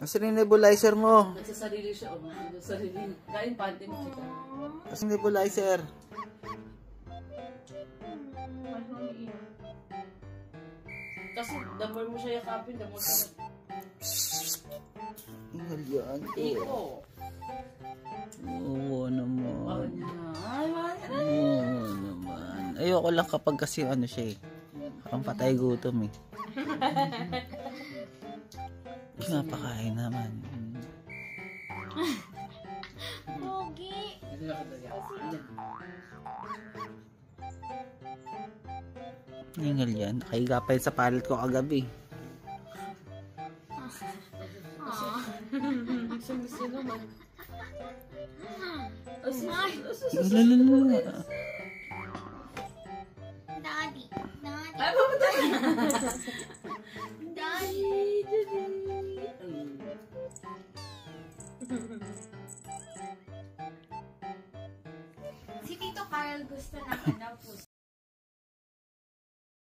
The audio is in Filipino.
Asan yung nebulizer mo? Nagsasarili siya. Nagsasarili. Kain panty mo, chika. Asan yung nebulizer? Kasi damar mo siya yakapin, damar siya. Ingal yan. Iko. Oo naman. Ay, wala na. Oo naman. Ayoko lang kapag kasi ano siya eh. Parang patay gutom eh. Napakain naman. Pogi. Ingal yan. Nakahiga pa yun sa pallet ko kagabi. Gusto naman. Lalala. Daddy. Daddy. Ay, papunta na. Daddy. Si Tito Carl gusto ng ano,